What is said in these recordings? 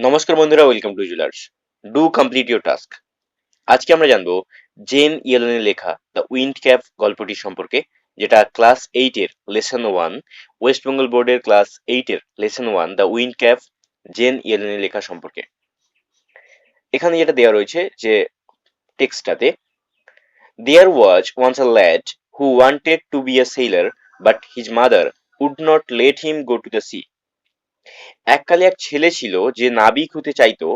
নমস্কার বন্ধুরা, welcome to UjjwalArs। Do complete your task. আজকে আমরা জানবো জেন ইয়েলেনের লেখা দ্য উইন্ড ক্যাপ গল্পটি সম্পর্কে, যেটা ক্লাস 8 এর লেসন 1, ওয়েস্ট বেঙ্গল বোর্ডের ক্লাস 8 এর lesson 1 the wind cap, Jane ইয়েলেনের লেখা সম্পর্কে। এখানে যেটা দেওয়া রয়েছে যে টেক্সটটাতে, there was once a lad who wanted to be a sailor but his mother would not let him go to the sea. এককালে এক ছেলে ছিল যে নাবিক হতে চাইতো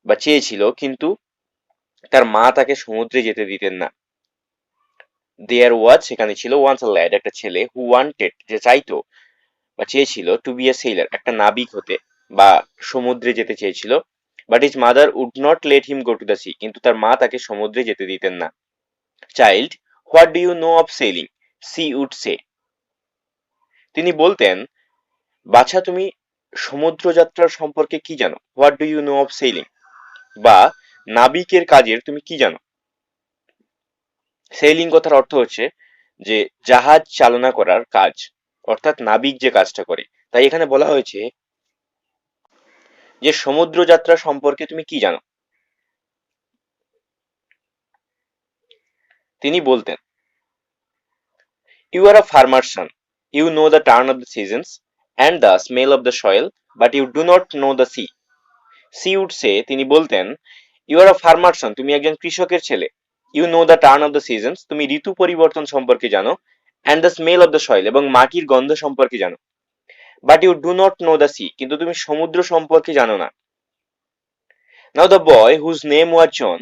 বা চেয়েছিল, কিন্তু তার মা তাকে সমুদ্রে যেতে দিতেন না। দেয়ার ওয়াজ সেখানে ছিল, ওয়ান্স আ ল্যাড একটা ছেলে, হু ওয়ান্টেড যে চাইতো বা চেয়েছিল, টু বি এ সেইলার একটা নাবিক হতে বা সমুদ্রে যেতে চেয়েছিল, but his mother would not let him go to the sea, কিন্তু তার মা তাকে সমুদ্রে যেতে দিতেন না। Child, what do you know of sailing, she would say. তিনি বলতেন, বাছা তুমি সমুদ্র যাত্রার সম্পর্কে কি জানো? What do you know of sailing, বা নাবিকের কাজের তুমি কি জানো? সেইলিং কথার অর্থ হচ্ছে যে জাহাজ চালনা করার কাজ, অর্থাৎ নাবিক যে কাজটা করে। তাই এখানে বলা হয়েছে যে সমুদ্র যাত্রা সম্পর্কে তুমি কি জানো। তিনি বলতেন, you are a farmer son, you know the turn of the seasons and the smell of the soil, but you do not know the sea. She would say, তিনি বলতেন, ইউ আর আ ফার্মার সন, তুমি একজন কৃষকের ছেলে। You know the turn of the seasons, তুমি ঋতু পরিবর্তন সম্পর্কে জানো। And the smell of the soil, এবং মাটির গন্ধ সম্পর্কে জানো। But you do not know the sea, কিন্তু তুমি সমুদ্র সম্পর্কে জানো না। Now the boy whose name was John,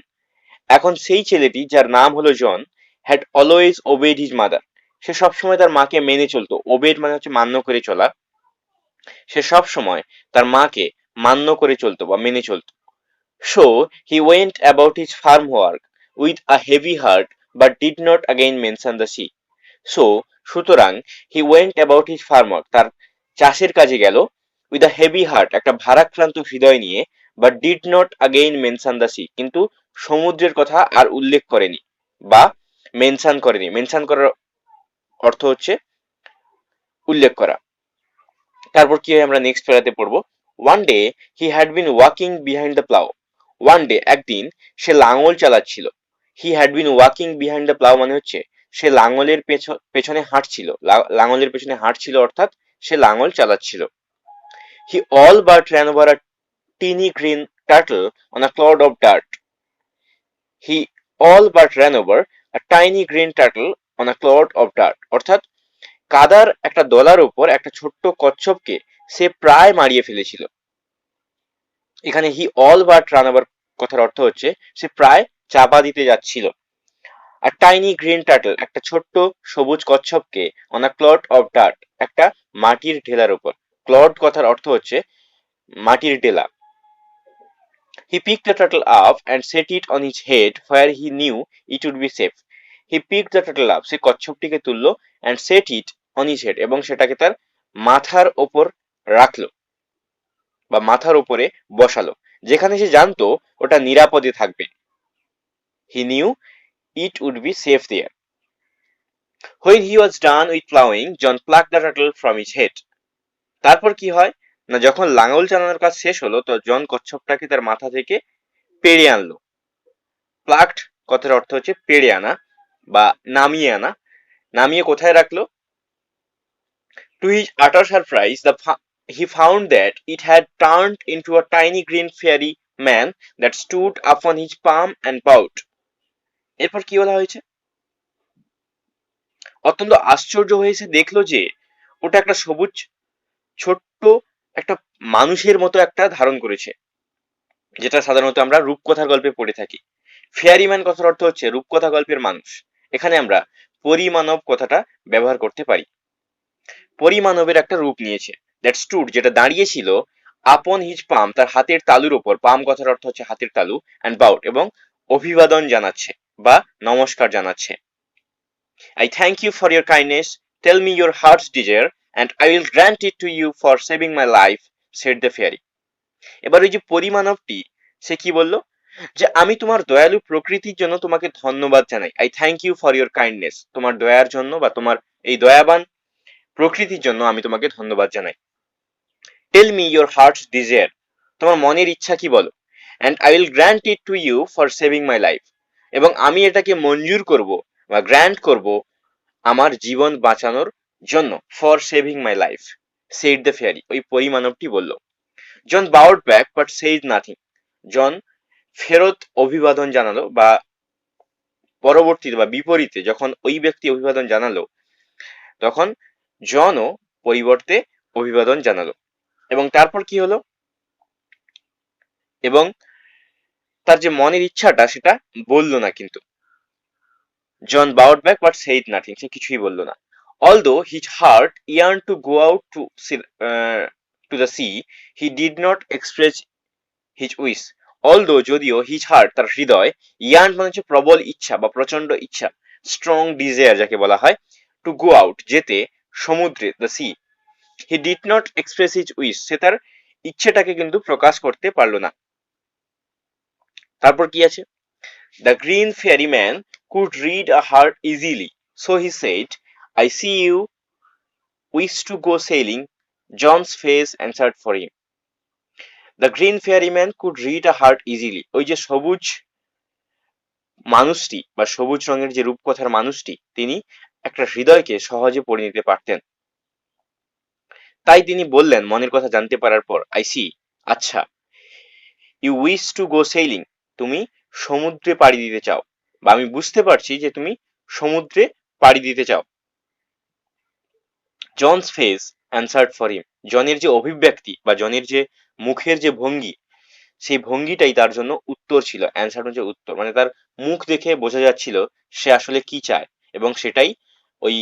এখন সেই ছেলেটি যার নাম হলো John, had always obeyed his mother, সে সবসময় তার মাকে মেনে চলতো। ওবেড মানে হচ্ছে মান্য করে চলা। সে সব সময় তার মাকে মান্য করে চলতো বা মেনে চলতো। So he went about his farm work with a heavy heart but did not again mention the sea. So সুতরাং, he went about his farm work, তার চাষের কাজে গেল, উইথ আ হেভি হার্ট একটা ভারাক্রান্ত হৃদয় নিয়ে, but did not again mention the sea, কিন্তু সমুদ্রের কথা আর উল্লেখ করেনি বা মেনশন করেনি। মেনশন করার অর্থ হচ্ছে উল্লেখ করা। তারপর কি হয় আমরা নেক্সট প্যারাতে পড়বো। One day he had been walking behind the plough, one day একদিন সে লাঙল চালাচ্ছিল। He had been walking behind the plough মানে হচ্ছে সে লাঙলের পেছনে হাঁটছিল। লাঙলের পেছনে হাঁটছিল অর্থাৎ সে লাঙল চালাচ্ছিল। হি all but ran over a teeny green turtle on a cloud of dirt. He all but ran over a tiny green turtle on a cloud of dirt. অর্থাৎ কাদার একটা দলার উপর একটা ছোট্ট কচ্ছপকে সে প্রায় মারিয়ে ফেলেছিল। এখানে হি অল বাট রান ওভার কথার অর্থ হচ্ছে সে প্রায় চাপা দিতে যাচ্ছিল। আর টাইনি গ্রিন টার্টল একটা ছোট্ট সবুজ কচ্ছপকে, on a clod of dirt একটা মাটির ঢেলার উপর। ক্লড কথার অর্থ হচ্ছে মাটির ঢেলা। হি picked the turtle up and set it on his head where he knew it would be safe. He picked the turtle up, সে কচ্ছপটিকে তুললো, and set it on his head, এবং সেটাকে তার মাথার ওপর রাখলো বা মাথার উপরে বসালো, যেখানে সে জানতো ওটা নিরাপদে থাকবে। He knew it would be safe there. When he was done with plowing, John plucked the turtle from his head. তারপর কি হয় না, যখন লাঙল চালানোর কাজ শেষ হলো, তো জন কচ্ছপটাকে তার মাথা থেকে পেড়ে আনলো। প্লাকড কথার অর্থ হচ্ছে পেড়ে আনা বা নামিয়ে আনা। নামিয়ে কোথায় রাখলো? To his utter surprise, he found that it had turned into a tiny green fairy man that stood upon his palm and bowed. এরপর কি বলা হয়েছে? অত্যন্ত আশ্চর্য হয়েছে দেখলো যে ওটা একটা সবুজ ছোট্ট একটা মানুষের মতো একটা ধারণ করেছে, যেটা সাধারণত আমরা রূপকথার গল্পে পড়ে থাকি। ফেয়ারিম্যান কথার অর্থ হচ্ছে রূপকথা গল্পের মানুষ। এখানে আমরা পরিমানব কথাটা ব্যবহার করতে পারি। পরিমানবের একটা রূপ নিয়েছে। দ্যাট স্টুড যেটা দাঁড়িয়ে ছিল, আপন হিজ পাম তার হাতের তালুর ওপর। পাম কথার অর্থ হচ্ছে হাতের তালু, অ্যান্ড বাউট এবং অভিবাদন জানাচ্ছে বা নমস্কার জানাচ্ছে। I thank you for your kindness. Tell me your heart's desire and I will grant it to you for saving my life, said the fairy. এবার ওই যে পরিমানবটি সে কি বলল, যে আমি তোমার দয়ালু প্রকৃতির জন্য তোমাকে ধন্যবাদ জানাই। I thank you for your kindness, তোমার দয়ার জন্য বা তোমার এই দয়াবান প্রকৃতির জন্য আমি তোমাকে ধন্যবাদ জানাই। Tell me your heart's desire, তোমার মনের ইচ্ছা কি বলো। And I will grant it to you for saving my life, এবং আমি এটাকে মঞ্জুর করব বা গ্র্যান্ট করব আমার জীবন বাঁচানোর জন্য। For saving my life, said the fairy, ওই পরিমানবটি বলল। John bowed back but said nothing, John ফেরত অভিবাদন জানালো, বা পরবর্তীতে বা বিপরীতে যখন ওই ব্যক্তি অভিবাদন জানালো, তখন জনও পরিবর্তে অভিবাদন জানালো। এবং তারপর কি হলো, এবং তার যে মনের ইচ্ছাটা সেটা বললো না, কিন্তু John bowed back but said nothing, সে কিছুই বললো না। Although his heart yearned to go out to the sea, he did not express his wish. Although, যদিও, his heart, তার হৃদয়, yearned মানে হচ্ছে প্রবল ইচ্ছা বা প্রচন্ড ইচ্ছা, strong desire যাকে বলা হয়, to go out যেতে, সমুদ্রে, the sea, he did not express his wish, সে তার ইচ্ছেটাকে কিন্তু প্রকাশ করতে পারলো না। তারপর কি আছে, the green ferryman could read a heart easily, so he said, I see you wish to go sailing. John's face answered for him. The green ferryman could read a heart easily. ওই যে সবুজ মানুষটি বা সবুজ রঙের যে রূপকথার মানুষটি, তিনি একটা হৃদয়কে সহজে পড়ে নিতে পারতেন। তাই তিনি বললেন মনের কথা জানতে পারার পর, আই সি, আচ্ছা, you wish to go sailing, তুমি সমুদ্রে পাড়ি দিতে চাও, বা আমি বুঝতে পারছি যে তুমি সমুদ্রে পাড়ি দিতে চাও। John's face answered for him, জনের যে অভিব্যক্তি বা জনের যে মুখের যে ভঙ্গি, সেই ভঙ্গিটাই তার জন্য উত্তর ছিল। অ্যান্সার হচ্ছে উত্তর, মানে তার মুখ দেখে বোঝা যাচ্ছিল সে আসলে কি চায়, এবং সেটাই ওই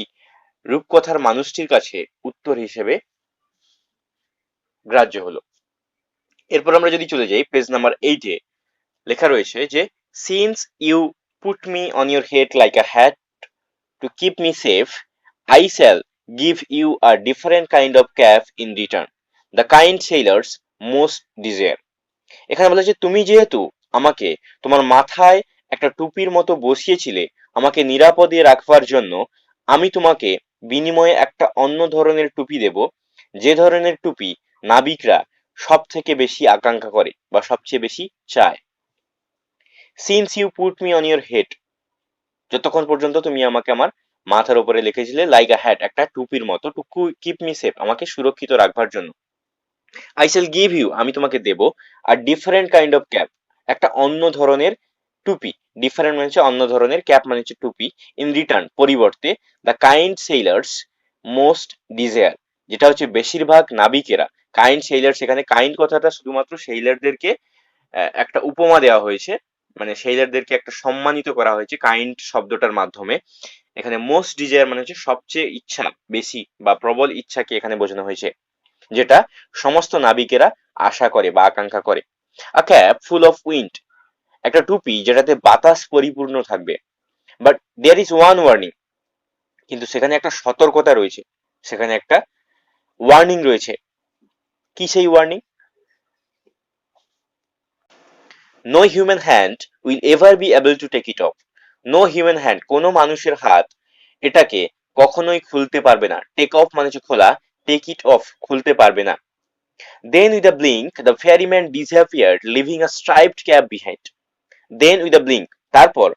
রূপকথার মানুষটির কাছে উত্তর হিসেবে গ্রাহ্য হলো। এরপর আমরা যদি চলে যাই পেজ নাম্বার 8-এ, লেখা রয়েছে যে, since you put me on your head like a hat to keep me safe, I shall give you a different kind of cap in return, the kind sailors most desire. এখানে বলা হচ্ছে, তুমি যেহেতু আমাকে তোমার মাথায় একটা টুপির মতো বসিয়েছিলে আমাকে নিরাপদে রাখবার জন্য, আমি তোমাকে বিনিময়ে একটা অন্য ধরনের টুপি দেব, যে ধরনের টুপি নাবিকরা সব থেকে বেশি আকাঙ্ক্ষা করে বা সবচেয়ে বেশি চায়। Since you put me on your head, যতক্ষণ পর্যন্ত তুমি আমাকে আমার মাথার উপরে লিখেছিলে, লাইক আ হ্যাট, একটা টুপির মতো, টু কিপ মি সেফ, আমাকে সুরক্ষিত রাখবার জন্য। আই শ্যাল গিভ ইউ, আমি তোমাকে দেব, আর ডিফারেন্ট কাইন্ড অফ ক্যাপ, একটা অন্য ধরনের টুপি। ডিফারেন্ট মানে হচ্ছে অন্য ধরনের, ক্যাপ মানে হচ্ছে টুপি। ইন রিটার্ন, পরিবর্তে, দ্য কাইন্ড সেইলার্স মোস্ট ডিজায়ার, যেটা হচ্ছে বেশিরভাগ নাবিকেরা। কাইন্ড সেইলার্স, এখানে কাইন্ড কথাটা শুধুমাত্র সেইলারদেরকে একটা উপমা দেওয়া হয়েছে, মানে সেইলারদেরকে একটা সম্মানিত করা হয়েছে কাইন্ড শব্দটার মাধ্যমে। এখানে মোস্ট ডিজায়ার মানে হচ্ছে সবচেয়ে ইচ্ছা, বেশি বা প্রবল ইচ্ছাকে এখানে বোঝানো হয়েছে, যেটা সমস্ত নাবিকেরা আশা করে বা আকাঙ্ক্ষা করে। A cap full of wind, একটা টুপি যেটাতে বাতাস পরিপূর্ণ থাকবে। But there is one warning, কিন্তু সেখানে একটা সতর্কতা রয়েছে, সেখানে একটা ওয়ার্নিং রয়েছে। কি সেই warning? No human hand will ever be able to take it off. No human hand, কোনো মানুষের হাত এটাকে কখনোই খুলতে পারবে না। টেক অফ মানে হচ্ছে খোলা, টেক ইট অফ খুলতে পারবে না। Then with a blink, the ferryman disappeared, leaving a striped cap behind. Then with a blink, তারপর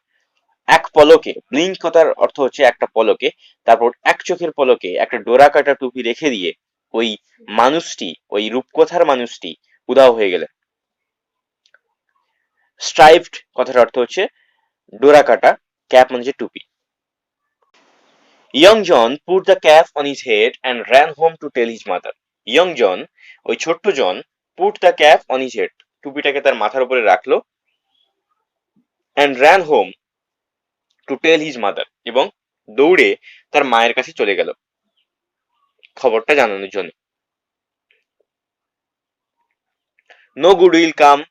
এক পলকে, ব্লিঙ্ক কথার অর্থ হচ্ছে একটা পলকে, তারপর এক চোখের পলকে একটা ডোরা কাটা টুপি রেখে দিয়ে ওই মানুষটি, ওই রূপকথার মানুষটি উধাও হয়ে গেলেন। স্ট্রাইপড কথার অর্থ হচ্ছে ডোরা কাটা, ক্যাপ মানে হচ্ছে টুপি। Young John put the cap on his head and ran home to tell his mother. Young John, ওই ছোট্ট John, put the cap on his head, টুপিটাকে তার মাথার উপরে রাখলো, and ran home to tell his mother, এবং দৌড়ে তার মায়ের কাছে চলে গেল খবরটা জানানোর জন্য। No good will come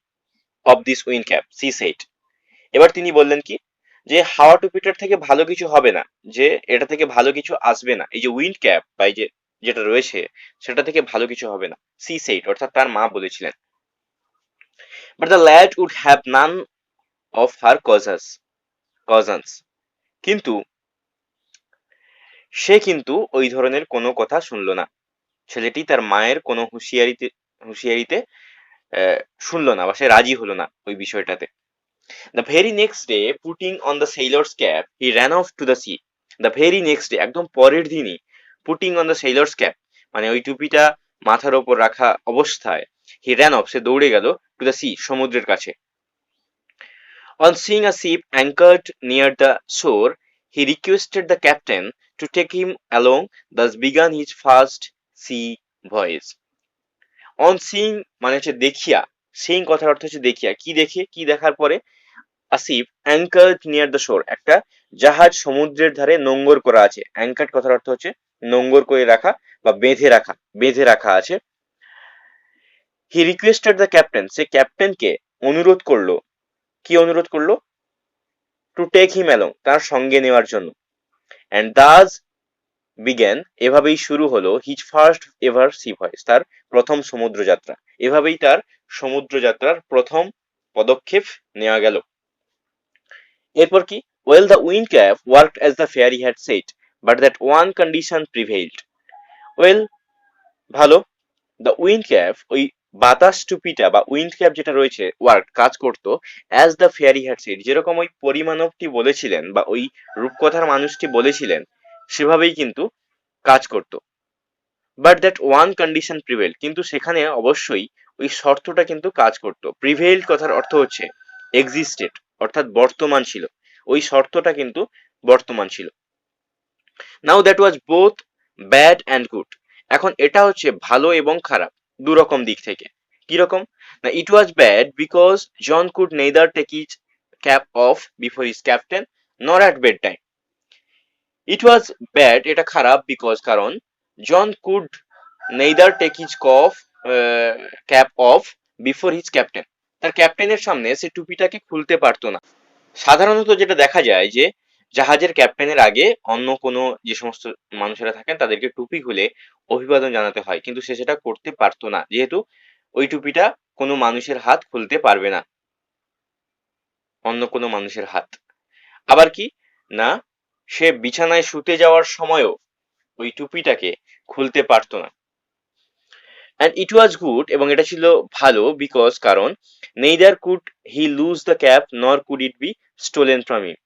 of this wind cap, she said. এবার তিনি বললেন কি, যে হাওয়া টুপিটার থেকে ভালো কিছু হবে না, যে এটা থেকে ভালো কিছু আসবে না, এই যে উইন্ড ক্যাপ বা এই যে যেটা রয়েছে সেটা থেকে ভালো কিছু হবে না। she said, অর্থাৎ তার মা বলেছিলেন। But the lad would have none of her cousins, কিন্তু সে কিন্তু ওই ধরনের কোনো কথা শুনলো না। ছেলেটি তার মায়ের কোনো হুঁশিয়ারিতে শুনলো না বা সে রাজি হলো না ওই বিষয়টাতে। The very next day, putting on the sailor's cap, he ran off to the sea. The very next day, একদম পরের দিনই, putting on the sailor's cap, মানে ওই টুপিটা মাথার ওপর রাখা অবস্থায়, he ran off, সে দৌড়ে গেল to the sea, সমুদ্রের কাছে। On seeing a ship anchored near the shore, he requested the captain to take him along, thus began his first sea voyage. On seeing মানে হচ্ছে দেখিয়া, seeing কথার অর্থ হচ্ছে দেখিয়া, কি দেখে, কি দেখার পরে, a ship anchored near the shore, একটা জাহাজ সমুদ্রের ধারে নোঙ্গর করা আছে। anchored কথার অর্থ হচ্ছে নোঙ্গর করে রাখা বা বেঁধে রাখা আছে। he requested the captain, সে ক্যাপ্টেনকে অনুরোধ করলো, কি অনুরোধ করলো, to take him along, তার সঙ্গে নেওয়ার জন্য। and thus began, এভাবেই শুরু হলো his first ever sea voyage, তার প্রথম সমুদ্র যাত্রা। এভাবেই তার সমুদ্র যাত্রার প্রথম পদক্ষেপ নেওয়া গেল। এরপর কি, well the wind cap worked as the fairy had said, but that one condition prevailed. well, ভালো, the wind cap, ওই বাতাস টুপিটা বা উইন্ড ক্যাপ যেটা রয়েছে, ওয়ার্ক, কাজ করতো, as the fairy had said, যেরকম ওই পরিমাণবটি বলেছিলেন বা ওই রূপকথার মানুষটি বলেছিলেন সেভাবেই কিন্তু কাজ করতো। but that one condition prevailed, কিন্তু সেখানে অবশ্যই ওই শর্তটা কিন্তু কাজ করতো। prevailed কথার অর্থ হচ্ছে existed, অর্থাৎ বর্তমান ছিল, ওই শর্তটা কিন্তু বর্তমান ছিল। now that was both bad and good, এখন এটা হচ্ছে ভালো এবং খারাপ দুরকম দিক থেকে। কিরকম না, it was bad because John could neither take his cap off before his captain nor at bedtime. it was bad, এটা খারাপ, because কারণ John could neither take his cap off before his captain, তার ক্যাপ্টেনের সামনে সে টুপিটাকে খুলতে পারতো না। সাধারণত যেটা দেখা যায় যে জাহাজের ক্যাপ্টেনের আগে অন্য কোনো যে সমস্ত মানুষেরা থাকেন তাদেরকে টুপি খুলে অভিবাদন জানাতে হয়, কিন্তু সে সেটা করতে পারতো না, যেহেতু ওই টুপিটা কোনো মানুষের হাত খুলতে পারবে না, অন্য কোনো মানুষের হাত। আবার কি না, সে বিছানায় শুতে যাওয়ার সময়ও ওই টুপিটাকে খুলতে পারতো না। and it was good, এবং এটা ছিল ভালো, because কারণ neither could he lose the cap nor could it be stolen from him,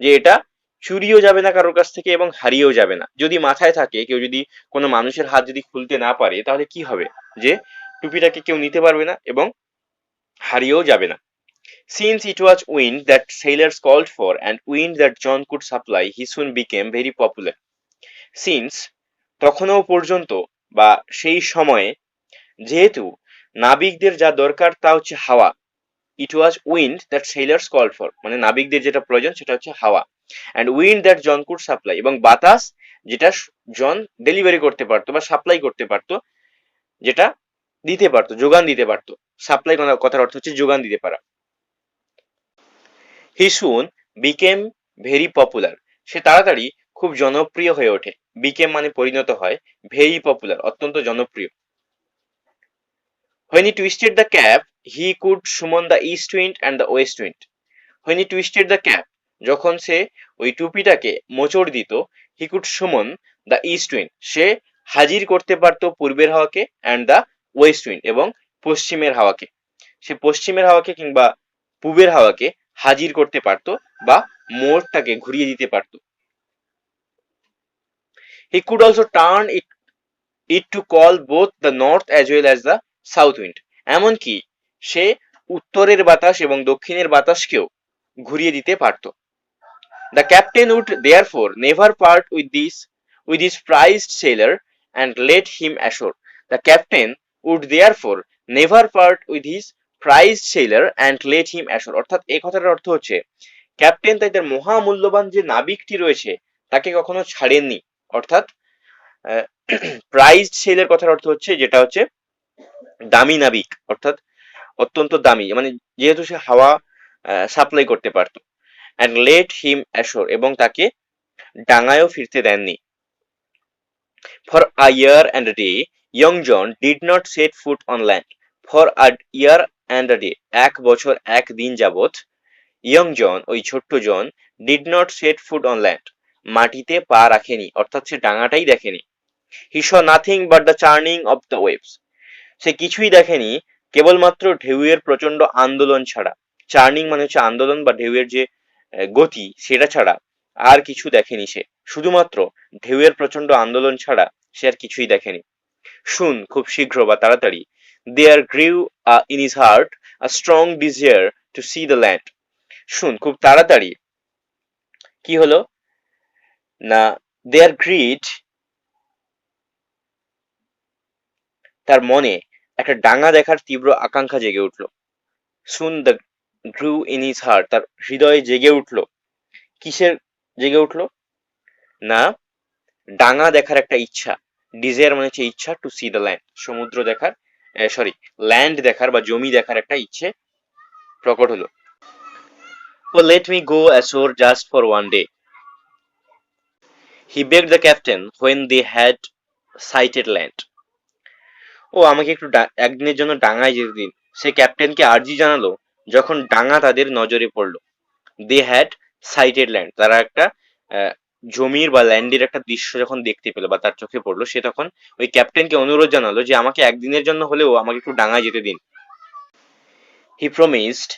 যে এটা চুরিও যাবে না কারোর কাছ থেকে এবং হারিয়েও যাবে না। যদি মাথায় থাকে, কেউ যদি কোনো মানুষের হাত যদি খুলতে না পারে, তাহলে কি হবে, যে টুপিটাকে কেউ নিতে পারবে না এবং হারিয়েও যাবে না। since it was wind that sailors called for and wind that John could supply, he soon became very popular. since তখনও পর্যন্ত বা সেই সময়ে, যেহেতু নাবিকদের যা দরকার তা হচ্ছে হাওয়া, it was wind that sailors called for, মানে নাবিকদের যেটা প্রয়োজন সেটা হচ্ছে হাওয়া, and wind that John could supply, এবং বাতাস যেটা জন ডেলিভারি করতে পারতো বা সাপ্লাই করতে পারতো, যেটা দিতে পারতো, যোগান দিতে পারতো। সাপ্লাই কথার অর্থ হচ্ছে যোগান দিতে পারা। he soon became very popular, সে তাড়াতাড়ি খুব জনপ্রিয় হয়ে ওঠে। became মানে পরিণত হয়, very popular অত্যন্ত জনপ্রিয়। when he twisted the cap, he could summon the east wind and the west wind. when he twisted the cap, যখন সে ওই টুপিটাকে মোচড় দিত, he could summon the east wind, সে হাজির করতে পারতো পূর্বের হাওয়াকে, and the west wind, এবং পশ্চিমের হাওয়াকে, সে পশ্চিমের হাওয়াকে কিংবা পূবের হাওয়াকে হাজির করতে পারতো বা মোড়টাকে ঘুরিয়ে দিতে পারতো। he could also turn it to call both the north as well as the south wind, এমনকি সে উত্তরের বাতাস এবং দক্ষিণের বাতাসকেও ঘুরিয়ে দিতে পারতো। the captain would therefore never part with his prized sailor and let him ashore. the captain would therefore never part with his prized sailor and let him ashore, অর্থাৎ এই কথাটার অর্থ হচ্ছে ক্যাপ্টেন তাই তার মহামূল্যবান যে নাবিকটি রয়েছে তাকে কখনো ছাড়েননি, অর্থাৎ প্রাইজড সেলের কথার অর্থ হচ্ছে যেটা হচ্ছে দামি নাবিক, অর্থাৎ অত্যন্ত দামি, মানে যেহেতু সে হাওয়া সাপ্লাই করতে পারতো। and let him ashore, এবং তাকে ডাঙায়ও ফিরতে দেননি। for a year and a day young John did not set foot on land. for a year and a day, এক বছর এক দিন যাবত, young John, ওই ছোট্ট জন, did not set foot on land, মাটিতে পা রাখেনি, অর্থাৎ সে ডাঙাটাই দেখেনি। he saw nothing but the churning of the waves, সে কিছুই দেখেনি কেবলমাত্র ঢেউয়ের প্রচন্ড আন্দোলন ছাড়া, চার্নিং মানে হচ্ছে আন্দোলন বা ঢেউয়ের যে গতি সেটা ছাড়া আর কিছু দেখেনি সে, শুধুমাত্র ঢেউয়ের প্রচন্ড আন্দোলন ছাড়া সে আর কিছুই দেখেনি। শুন খুব শীঘ্র বা তাড়াতাড়ি, there grew in his heart a strong desire to see the land. Soon খুব তাড়াতাড়ি কি হলো না, দেয়ার গ্রিড, তার মনে একটা ডাঙা দেখার তীব্র আকাঙ্ক্ষা জেগে উঠলো। শুন the grew in his heart, তার হৃদয়ে জেগে উঠলো। কিসের জেগে উঠলো না, ডাঙা দেখার একটা ইচ্ছা। ডিজায়ার মানে হচ্ছে ইচ্ছা, টু সি দ্য ল্যান্ড সমুদ্র দেখার, সরি ল্যান্ড দেখার বা জমি দেখার একটা ইচ্ছে প্রকট হলো। Oh let me go ashore just for one day, he begged the captain when they had sighted land. ও আমাকে একটু একদিনের জন্য ডাঙায় যেতে দিন, সে ক্যাপ্টেনকে আর্জি জানালো যখন ডাঙা তাদের নজরে পড়লো। দে হ্যাড সাইটেড ল্যান্ড, তারা একটা জমির বা ল্যান্ডের একটা দৃশ্য যখন দেখতে পেলো বা তার চোখে পড়লো, সে তখন ওই ক্যাপ্টেনকে অনুরোধ জানালো যে আমাকে একদিনের জন্য হলেও আমাকে একটু ডাঙায় যেতে দিন। He promised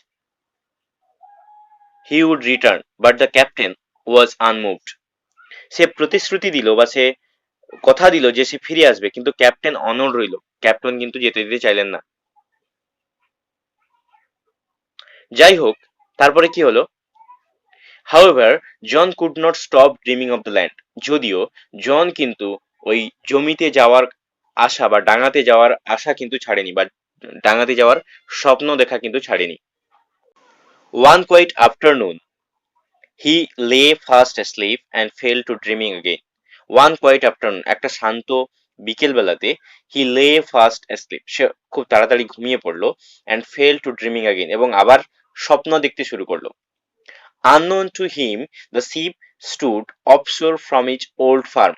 he would return but the captain was unmoved. সে প্রতিশ্রুতি দিল বা সে কথা দিল যে সে ফিরে আসবে, কিন্তু ক্যাপ্টেন অনড় রইল, ক্যাপ্টেন কিন্তু যেতে দিতে চাইলেন না। যাই হোক, তারপরে কি হলো, however John could not stop dreaming of the land, যদিও জন কিন্তু ওই জমিতে যাওয়ার আশা বা ডাঙাতে যাওয়ার আশা কিন্তু ছাড়েনি, বা ডাঙাতে যাওয়ার স্বপ্ন দেখা কিন্তু ছাড়েনি। One quiet afternoon he lay fast asleep and fell to dreaming again. One quiet afternoon, একটা শান্ত বিকেল বেলাতে, হি লে ফাস্ট asleep, সে খুব তাড়াতাড়ি ঘুমিয়ে পড়লো, and fell to dreaming again, এবং আবার স্বপ্ন দেখতে শুরু করলো। Unknown to him, the ship stood offshore from its old farm.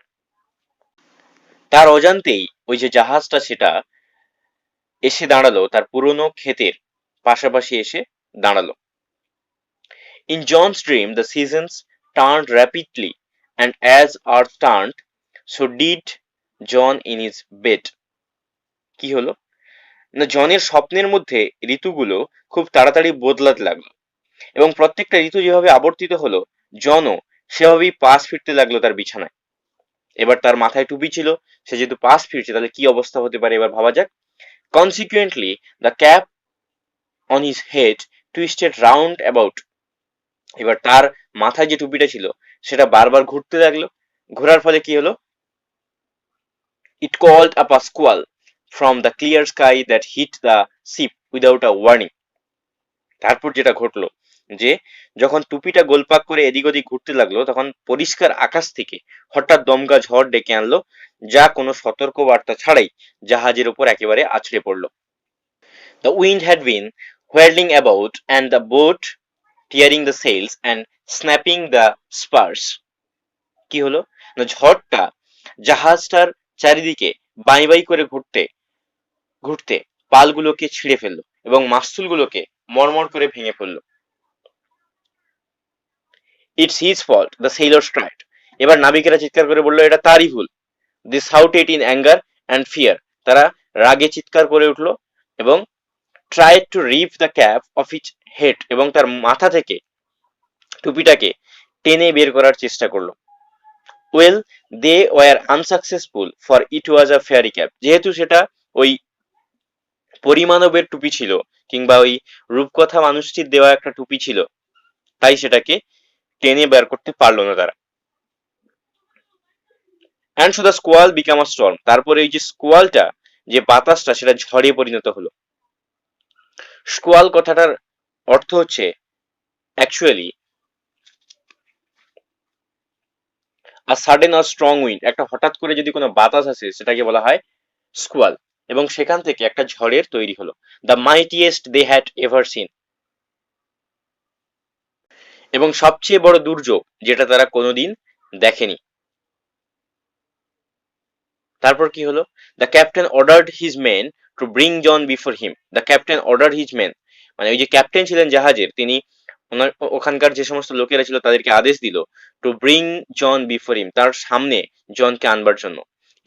তার অজান্তেই ওই যে জাহাজটা সেটা এসে দাঁড়ালো তার পুরনো ক্ষেতের পাশাপাশি এসে দাঁড়ালো। In John's dream, the seasons turned rapidly, and as earth turned, so did John in his bed. কি হলো না, জনের স্বপ্নের মধ্যে ঋতুগুলো খুব তাড়াতাড়ি বদলাতে লাগলো, এবং প্রত্যেকটা ঋতু যেভাবে আবর্তিত হলো, জনও সেভাবেই পাশ ফিরতে লাগলো তার বিছানায়। এবার তার মাথায় টুপি ছিল, সে যেহেতু পাশ ফিরছে তাহলে কি অবস্থা হতে পারে এবার ভাবা যাক। Consequently the cap on his head twisted round about, এবার তার মাথায় যে টুপিটা ছিল সেটা বারবার ঘুরতে লাগলো। ঘোরার ফলে কি হলো, it called up a squall from the clear sky that hit the ship without a warning. তারপর যেটা ঘটলো যে যখন টুপিটা গোলপাক করে এদিক ওদিক ঘুরতে লাগলো, তখন পরিষ্কার আকাশ থেকে হঠাৎ দমকা ঝড় ডেকে আনলো, যা কোনো সতর্ক বার্তা ছাড়াই জাহাজের উপর একেবারে আছড়ে পড়লো। The wind had been whirling about and the boat tearing the sails and snapping the spars. কি হলো না, ঝড়টা জাহাজটার চারিদিকে বাই বাই করে ঘুরতে ঘুরতে পালগুলোকে ছিঁড়ে ফেললো এবং মাস্তুলগুলোকে মরমর করে ভেঙে ফেললো। It's his fault, the sailors cried. এবার নাবিকেরা চিৎকার করে বললো এটা তারই ভুল। They shouted in anger and fear, তারা রাগে চিৎকার করে উঠলো এবং tried to rip the cap off each head, এবং তার মাথা থেকে টুপিটাকে টেনে বের করার চেষ্টা করলো। Well they were unsuccessful for it was a fairy cap, যেহেতু সেটা ওই পরিমানবের টুপি ছিল কিংবা ওই রূপকথা মানুষটির দেওয়া একটা টুপি ছিল, তাই সেটাকে টেনে বের করতে পারলো না তারা। And so the squall became a storm, তারপরে এই যে স্কোয়ালটা, যে বাতাসটা, সেটা ঝড়ে পরিণত হলো। স্কোয়াল কথাটার অর্থ হচ্ছে অ্যাকচুয়ালি আ সাডেন আর স্ট্রং উইন্ড, একটা হঠাৎ করে যদি কোনো বাতাস আসে সেটাকে বলা হয় স্কোয়াল, এবং সেখান থেকে একটা ঝড়ের তৈরি হলো। The mightiest they had ever seen, এবং সবচেয়ে বড় দুর্যোগ যেটা তারা কোনোদিন দেখেনি। তারপর কি হলো, the captain ordered his men to bring John before him. The captain ordered his men, মানে ওই যে ক্যাপ্টেন ছিলেন জাহাজের, তিনি ওনার ওখানকার যে সমস্ত লোকেরা ছিল তাদেরকে আদেশ দিল to bring John before him, তার সামনে জনকে আনবার জন্য।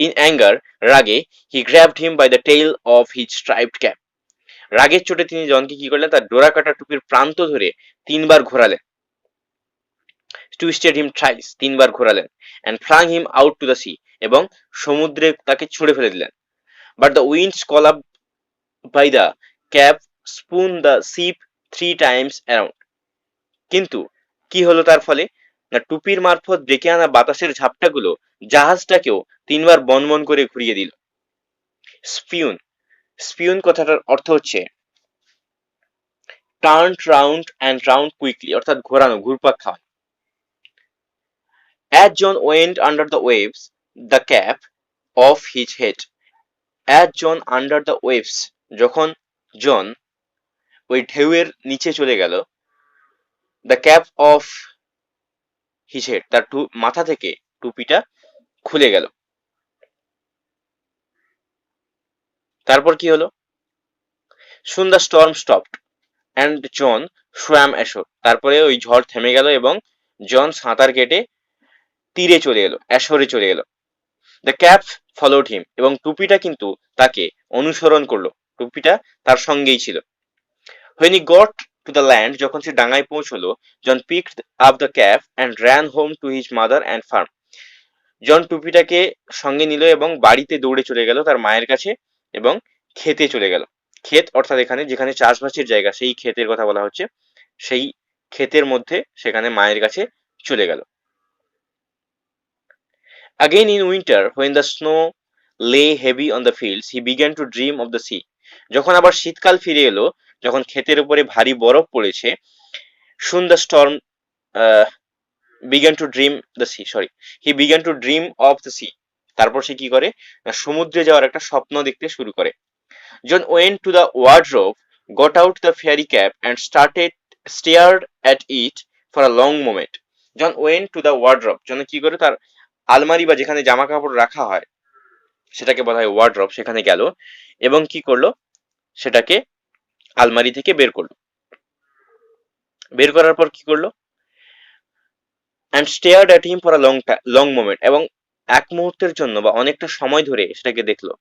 ইন অ্যাঙ্গার, রাগে, he grabbed him by the tail of his striped cap, রাগের চোটে তিনি জনকে কি করলেন, তার ডোরা কাটা টুপির প্রান্ত ধরে 3বার ঘোরালেন, টুইস্টেড হিম থ্রাইস, 3বার ঘোরালেন, and flung him out to the sea, এবং সমুদ্রে তাকে ছুড়ে ফেলে দিলেন। But the winds called up by the cap spun the ship 3 times around. কিন্তু কি হলো তার ফলে, না টুপির মারফত ডেকে আনা বাতাসের ঝাপটাগুলো জাহাজটাকেও 3বার বনবন করে ঘুরিয়ে দিল। স্পিউন, স্পিউন কথাটার অর্থ হচ্ছে turn round and round quickly, অর্থাৎ ঘোরানো, ঘুরপাক খাওয়া। As John went under the waves, the cap of his head. As John under the waves, যখন জন ওই ঢেউয়ের নিচে চলে গেল, the cap of his head, তার মাথা থেকে টুপিটা খুলে গেল। তারপর কি হলো, soon the storm stopped and John swam ashore. তারপরে ওই ঝড় থেমে গেল এবং জন সাঁতার কেটে তীরে চলে এলো, অ্যাশোরে চলে এলো। দ্য ক্যাপ ফলোড হিম, এবং টুপিটা কিন্তু তাকে অনুসরণ করলো, টুপিটা তার সঙ্গেই ছিল। When he got to the land, যখন সে ডাঙায় পৌঁছলো, জন picked up the cap and ran home to his mother and farm. জন টুপিটাকে সঙ্গে নিল এবং বাড়িতে দৌড়ে চলে গেল তার মায়ের কাছে এবং খেতে চলে গেল। ক্ষেত অর্থাৎ এখানে যেখানে চাষবাসের জায়গা, সেই ক্ষেতের কথা বলা হচ্ছে, সেই ক্ষেতের মধ্যে সেখানে মায়ের কাছে চলে গেল। Again in winter, when the snow lay heavy on the fields, he began to dream of the sea. যখন আবার শীতকাল ফিরে এলো, যখন ক্ষেতের উপরে ভারী বরফ পড়েছে, soon the storm began to dream the sea, sorry, he began to dream of the sea. তারপর সে কি করে, সমুদ্রে যাওয়ার একটা স্বপ্ন দেখতে শুরু করে। John went to the wardrobe, got out the fairy cap and stared at it for a long moment. John went to the wardrobe, জন কি করে, তার আলমারি বা যেখানে জামা কাপড় রাখা হয় সেটাকে বলা হয় ওয়ার্ড্রব, সেখানে গেল এবং কি করলো, সেটাকে আলমারি থেকে বের করলো। বের করার পর কি করলো, and stared at him for a long moment, এবং এক মুহূর্তের জন্য বা অনেকটা সময় ধরে সেটাকে দেখলো।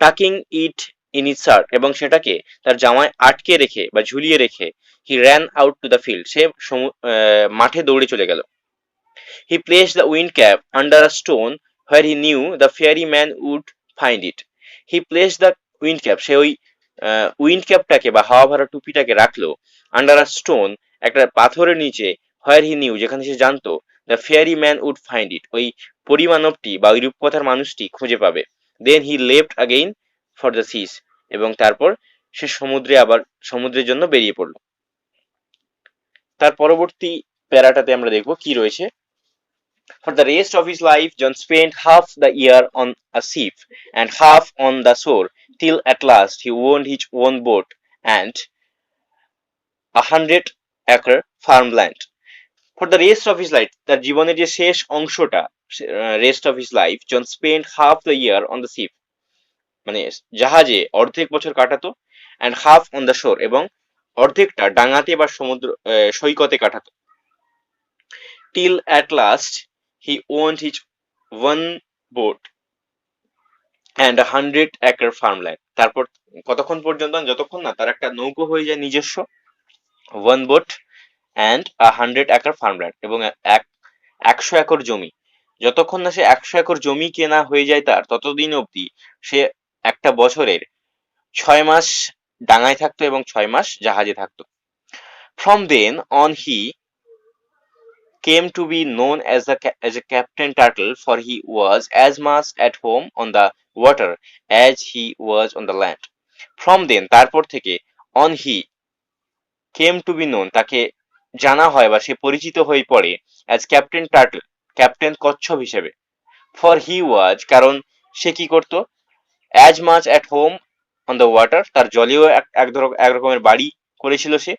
tucking it in his shirt, এবং সেটাকে তার জামায় আটকে রেখে বা ঝুলিয়ে রেখে, he ran out to the field, সে মাঠে দৌড়ে চলে গেল। He placed the wind cap under a stone where he knew the fairy man would find it. He placed the wind cap, সে ওই উইন্ড ক্যাপটাকে বা হাওয়া ভরা টুপিটাকে রাখলো আন্ডার আ স্টোন, একটা পাথরের নিচে, হোয়ার হি নিউ, যেখানে সে জানতো, the fairy man would find it, ওই পরিমানবটি বা ওই রূপকথার মানুষটি খুঁজে পাবে। Then he left again for the seas, এবং তারপর সে সমুদ্রের জন্য বেরিয়ে পড়লো। তার পরবর্তী প্যারাটাতে আমরা দেখবো কি রয়েছে। For the rest of his life, John spent half the year on a ship and half on the shore, till at last he owned his own boat and 100 acre farmland. For the rest of his life, তার জীবনের যে শেষ অংশটা, rest of his life, John spent half the year on the ship, মানে জাহাজে অর্ধেক বছর কাটাতো, and half on the shore, এবং অর্ধেকটা ডাঙাতে বা সমুদ্র সৈকতে কাটাতো। Till at last he owned his one boat and 100 acre farmland. তারপর কতক্ষণ পর্যন্ত, যতক্ষণ না তার একটা নৌকো হয়ে যায় নিজস্ব, one boat and 100 acre farmland, এবং 100 একর জমি, যতক্ষণ না সে 100 একর জমি কেনা হয়ে যায় তার, ততদিন অবধি সে একটা বছরের 6 মাস ডাঙায় থাকতো এবং 6 মাস জাহাজে থাকতো। From then on he came to be known as a Captain Turtle, for he was as much at home on the water as he was on the land. From then, তারপর থেকে, on he came to be known, তাকে জানা হয় বা সে পরিচিত হয়ে পড়ে as Captain Turtle, captain কচ্ছপ হিসেবে। For he was, কারণ সে কি করতো, as much at home on the water, তার জলেও এক রকমের বাড়ি করেছিল সে,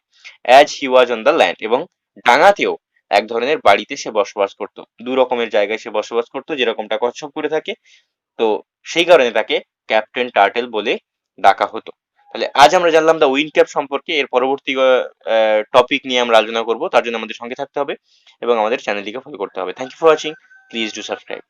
as he was on the land, এবং ডাঙাতেও এক ধরনের বাড়িতে সে বসবাস করত, দু রকমের জায়গায় সে বসবাস করত, যেরকমটা কচ্ছপ করে থাকে। তো সেই কারণে তাকে ক্যাপ্টেন টার্টেল বলে ডাকা হতো। তাহলে আজ আমরা জানলাম দ্য উইন্ড ক্যাপ সম্পর্কে। এর পরবর্তী টপিক নিয়ে আমরা আলোচনা করব, তার জন্য আমাদের সঙ্গে থাকতে হবে এবং আমাদের চ্যানেলটিকে ফলো করতে হবে। Thank you for watching, please do subscribe.